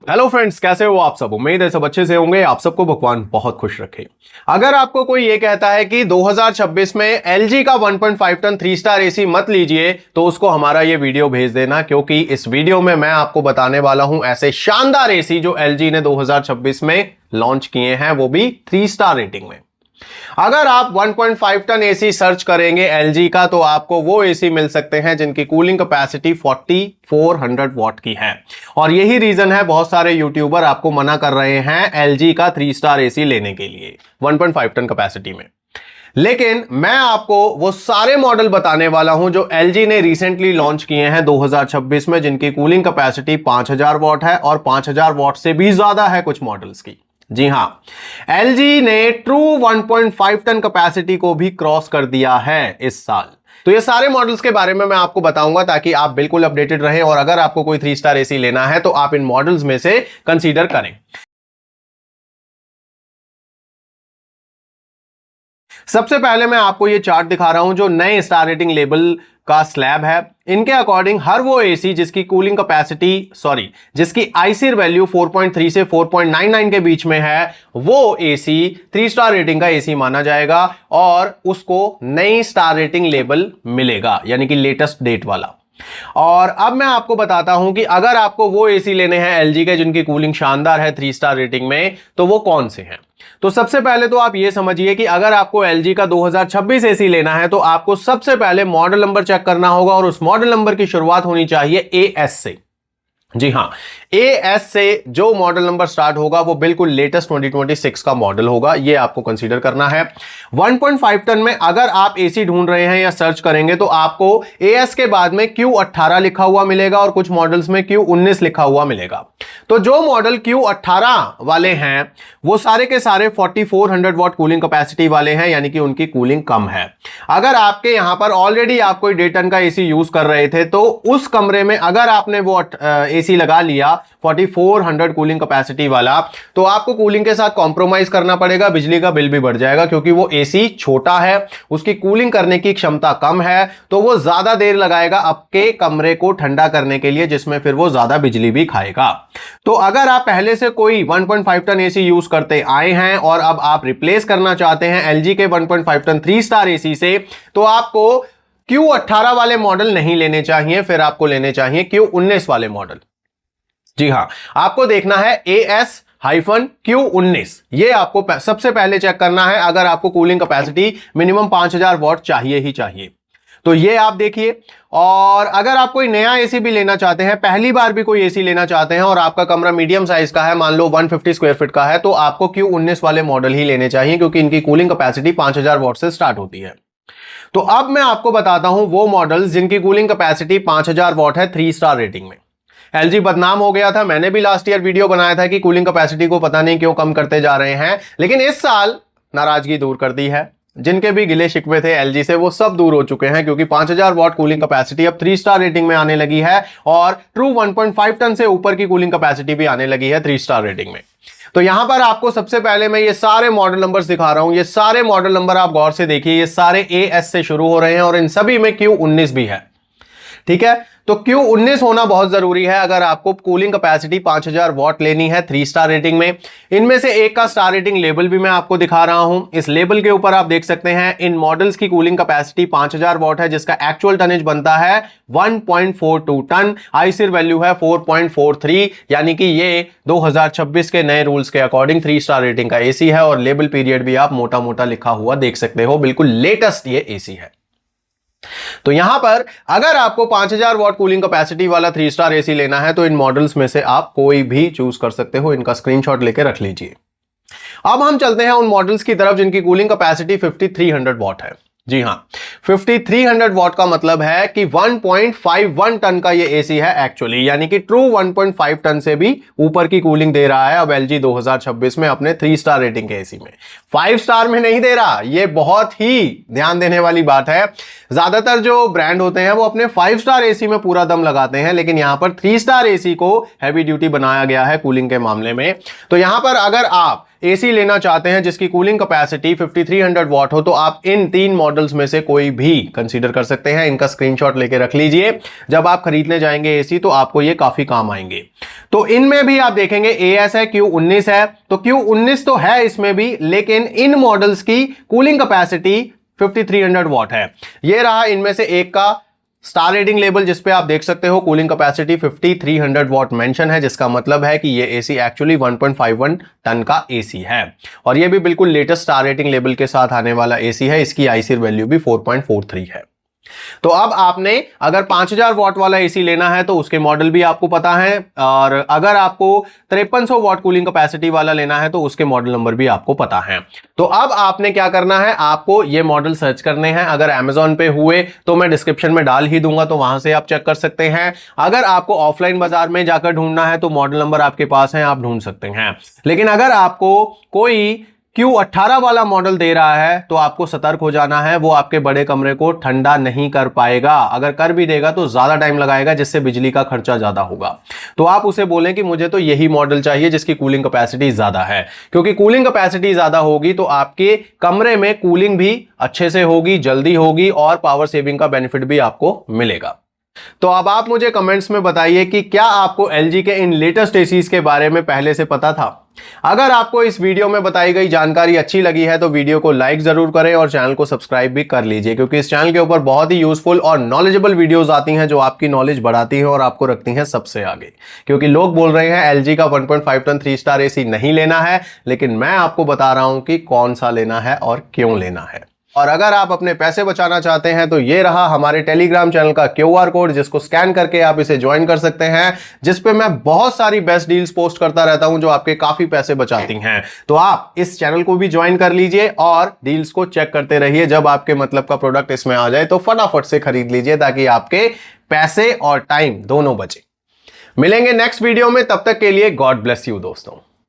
Hello friends, कैसे हो आप सब। उम्मीद है सब अच्छे से होंगे। आप सबको भगवान बहुत खुश रखे। अगर आपको कोई ये कहता है कि 2026 में एलजी का 1.5 टन 3 स्टार एसी मत लीजिए, तो उसको हमारा ये वीडियो भेज देना, क्योंकि इस वीडियो में मैं आपको बताने वाला हूं ऐसे शानदार एसी जो एलजी ने 2026 में लॉन्च किए हैं, वो भी 3 स्टार रेटिंग में। अगर आप 1.5 टन एसी सर्च करेंगे एलजी का, तो आपको वो एसी मिल सकते हैं जिनकी कूलिंग कैपेसिटी 4400 वॉट की है। और यही रीजन है बहुत सारे यूट्यूबर आपको मना कर रहे हैं एलजी का 3 स्टार एसी लेने के लिए 1.5 टन कैपेसिटी में। लेकिन मैं आपको वो सारे मॉडल बताने वाला हूं जो एलजी ने रिसेंटली लॉन्च किए हैं 2026 में, जिनकी कूलिंग कैपेसिटी 5000 वॉट है और 5000 वॉट से भी ज्यादा है कुछ मॉडल्स की। जी हां, एलजी ने ट्रू 1.5 टन कैपेसिटी को भी क्रॉस कर दिया है इस साल। तो ये सारे मॉडल्स के बारे में मैं आपको बताऊंगा ताकि आप बिल्कुल अपडेटेड रहें, और अगर आपको कोई 3 स्टार एसी लेना है तो आप इन मॉडल्स में से कंसीडर करें। सबसे पहले मैं आपको ये चार्ट दिखा रहा हूं जो नए स्टार रेटिंग लेवल का स्लैब है। इनके अकॉर्डिंग हर वो एसी जिसकी कूलिंग कैपेसिटी जिसकी आईसीर वैल्यू 4.3 से 4.99 के बीच में है, वो एसी 3 स्टार रेटिंग का एसी माना जाएगा और उसको नई स्टार रेटिंग लेवल मिलेगा, यानी कि लेटेस्ट डेट वाला। और अब मैं आपको बताता हूं कि अगर आपको वो एसी लेने हैं एलजी के जिनकी कूलिंग शानदार है 3 स्टार रेटिंग में, तो वो कौन से हैं। तो सबसे पहले तो आप ये समझिए कि अगर आपको एलजी का 2026 एसी लेना है तो आपको सबसे पहले मॉडल नंबर चेक करना होगा, और उस मॉडल नंबर की शुरुआत होनी चाहिए एएस से। जी हां, एएस से जो मॉडल नंबर स्टार्ट होगा वो बिल्कुल लेटेस्ट 2026 का मॉडल होगा, ये आपको कंसीडर करना है। 1.5 टन में अगर आप एसी ढूंढ रहे हैं या सर्च करेंगे तो आपको एएस के बाद में Q18 लिखा हुआ मिलेगा और कुछ मॉडल्स में Q19 लिखा हुआ मिलेगा। तो जो मॉडल Q18 वाले हैं वो सारे के सारे 4400 वॉट कूलिंग कैपेसिटी वाले हैं, यानी कि उनकी कूलिंग कम है। अगर आपके यहां पर ऑलरेडी आप कोई 1.5 टन का एसी यूज कर रहे थे, तो उस कमरे में अगर आपने वो एसी लगा लिया 4400 कूलिंग कैपेसिटी वाला, तो आपको कूलिंग के साथ कॉम्प्रोमाइज करना पड़ेगा, बिजली का बिल भी बढ़ जाएगा, क्योंकि वो एसी छोटा है, उसकी कूलिंग करने की क्षमता कम है, तो वो ज्यादा देर लगाएगा आपके कमरे को ठंडा करने के लिए, जिसमें फिर वो ज्यादा बिजली भी खाएगा। तो अगर आप पहले से कोई 1.5 टन एसी यूज करते आए हैं और अब आप रिप्लेस करना चाहते हैं एलजी के 1.5 टन 3 स्टार एसी से, तो आपको Q18 वाले मॉडल नहीं लेने चाहिए, फिर आपको लेने चाहिए Q19 वाले मॉडल। जी हां, आपको देखना है AS-Q19, ये आपको सबसे पहले चेक करना है अगर आपको कूलिंग कैपेसिटी मिनिमम 5000 वॉट चाहिए ही चाहिए। तो ये आप देखिए। और अगर आप कोई नया एसी भी लेना चाहते हैं, पहली बार भी कोई एसी लेना चाहते हैं और आपका कमरा मीडियम साइज का है, मान लो 150 स्क्वायर फीट का है, तो आपको Q19 वाले मॉडल ही लेने चाहिए, क्योंकि इनकी कूलिंग कैपेसिटी 5000 वॉट से स्टार्ट होती है। तो अब मैं आपको बताता हूं वो मॉडल्स जिनकी कूलिंग कैपेसिटी 5000 वॉट है 3 स्टार रेटिंग में। एलजी बदनाम हो गया था, मैंने भी लास्ट ईयर वीडियो बनाया था कि कूलिंग कैपेसिटी को पता नहीं क्यों कम करते जा रहे हैं, लेकिन इस साल नाराजगी दूर कर दी है। जिनके भी गिले शिकवे थे एलजी से वो सब दूर हो चुके हैं, क्योंकि 5000 वॉट कूलिंग कैपेसिटी अब 3 स्टार रेटिंग में आने लगी है, और ट्रू 1.5 टन से ऊपर की कूलिंग कैपेसिटी भी आने लगी है 3 स्टार रेटिंग में। तो यहां पर आपको सबसे पहले मैं ये सारे मॉडल नंबर्स दिखा रहा हूं। ये सारे मॉडल नंबर आप गौर से देखिए, ये सारे एएस से शुरू हो रहे हैं और इन सभी में Q19 भी है। ठीक है, तो Q19 होना बहुत जरूरी है अगर आपको कूलिंग कैपेसिटी 5000 वॉट लेनी है 3 स्टार रेटिंग में। इनमें से एक का स्टार रेटिंग लेबल भी मैं आपको दिखा रहा हूं। इस लेबल के ऊपर आप देख सकते हैं इन मॉडल्स की कूलिंग कैपेसिटी 5000 वॉट है, जिसका एक्चुअल टनेज बनता है 1.42 टन, आईसीर वैल्यू है 4.43, यानी कि ये 2026 के नए रूल्स के अकॉर्डिंग 3 स्टार रेटिंग का एसी है। और लेबल पीरियड भी आप मोटा मोटा लिखा हुआ देख सकते हो, बिल्कुल लेटेस्ट ये एसी है। तो यहां पर अगर आपको 5000 वॉट कूलिंग कैपेसिटी वाला 3 स्टार एसी लेना है, तो इन मॉडल्स में से आप कोई भी चूज कर सकते हो, इनका स्क्रीनशॉट लेके रख लीजिए। अब हम चलते हैं उन मॉडल्स की तरफ जिनकी कूलिंग कैपेसिटी 5300 वॉट है। जी हां, 5300 वॉट का मतलब है कि 1.51 टन का ये एसी है एक्चुअली, यानी कि ट्रू 1.5 टन से भी ऊपर की कूलिंग दे रहा है अब एलजी 2026 में अपने 3 स्टार रेटिंग के एसी में। 5 स्टार में नहीं दे रहा, ये बहुत ही ध्यान देने वाली बात है। ज्यादातर जो ब्रांड होते हैं वो अपने 5 स्टार एसी में पूरा दम लगाते हैं, लेकिन यहां पर 3 स्टार एसी को हैवी ड्यूटी बनाया गया है कूलिंग के मामले में। तो यहां पर अगर आप एसी लेना चाहते हैं जिसकी कूलिंग कैपेसिटी 5300 वॉट हो, तो आप इन 3 मॉडल मॉडल्स में से कोई भी कंसीडर कर सकते हैं। इनका स्क्रीनशॉट लेके रख लीजिए, जब आप खरीदने जाएंगे एसी तो आपको ये काफी काम आएंगे। तो इनमें भी आप देखेंगे AS है, Q19 है, तो Q19 तो है इसमें भी, लेकिन इन मॉडल्स की कूलिंग कैपेसिटी 5300 वॉट है। ये रहा इनमें से एक का स्टार रेटिंग लेबल, जिसपे आप देख सकते हो कूलिंग कैपेसिटी 5300 वॉट मेंशन है, जिसका मतलब है कि ये एसी एक्चुअली 1.51 टन का एसी है। और ये भी बिल्कुल लेटेस्ट स्टार रेटिंग लेबल के साथ आने वाला एसी है। इसकी आईसी वैल्यू भी 4.43 है। तो अब आपने अगर 5000 वॉट वाला एसी लेना है तो उसके मॉडल भी आपको पता है, और अगर आपको 5300 वॉट कूलिंग कैपेसिटी वाला लेना है तो उसके मॉडल नंबर भी आपको पता है। तो अब आपने क्या करना है, आपको ये मॉडल सर्च करने हैं। अगर Amazon पे हुए तो मैं डिस्क्रिप्शन में डाल ही दूंगा, तो वहां से आप चेक कर सकते हैं। अगर आपको ऑफलाइन बाजार में जाकर ढूंढना है तो मॉडल नंबर आपके पास है, आप ढूंढ सकते हैं। लेकिन अगर आपको कोई Q18 वाला मॉडल दे रहा है तो आपको सतर्क हो जाना है, वो आपके बड़े कमरे को ठंडा नहीं कर पाएगा। अगर कर भी देगा तो ज्यादा टाइम लगाएगा, जिससे बिजली का खर्चा ज्यादा होगा। तो आप उसे बोलें कि मुझे तो यही मॉडल चाहिए जिसकी कूलिंग कैपेसिटी ज्यादा है, क्योंकि कूलिंग कैपेसिटी ज्यादा होगी तो आपके कमरे में कूलिंग भी अच्छे से होगी, जल्दी होगी, और पावर सेविंग का बेनिफिट भी आपको मिलेगा। तो अब आप मुझे कमेंट्स में बताइए कि क्या आपको LG के इन लेटेस्ट एसीज के बारे में पहले से पता था। अगर आपको इस वीडियो में बताई गई जानकारी अच्छी लगी है तो वीडियो को लाइक जरूर करें और चैनल को सब्सक्राइब भी कर लीजिए, क्योंकि इस चैनल के ऊपर बहुत ही यूजफुल और नॉलेजेबल वीडियोस आती हैं जो आपकी नॉलेज बढ़ाती हैं और आपको रखती हैं सबसे आगे। क्योंकि लोग बोल रहे हैं LG का 1.5 टन 3 स्टार एसी नहीं लेना है, लेकिन मैं आपको बता रहा हूं कि कौन सा लेना है और क्यों लेना है। और अगर आप अपने पैसे बचाना चाहते हैं तो ये रहा हमारे टेलीग्राम चैनल का QR कोड, जिसको स्कैन करके आप इसे ज्वाइन कर सकते हैं, जिसपे मैं बहुत सारी बेस्ट डील्स पोस्ट करता रहता हूं जो आपके काफी पैसे बचाती हैं। तो आप इस चैनल को भी ज्वाइन कर लीजिए और डील्स को चेक करते रहिए। जब आपके मतलब का प्रोडक्ट इसमें आ जाए तो फटाफट से खरीद लीजिए, ताकि आपके पैसे और टाइम दोनों बचे। मिलेंगे नेक्स्ट वीडियो में, तब तक के लिए गॉड ब्लेस यू दोस्तों।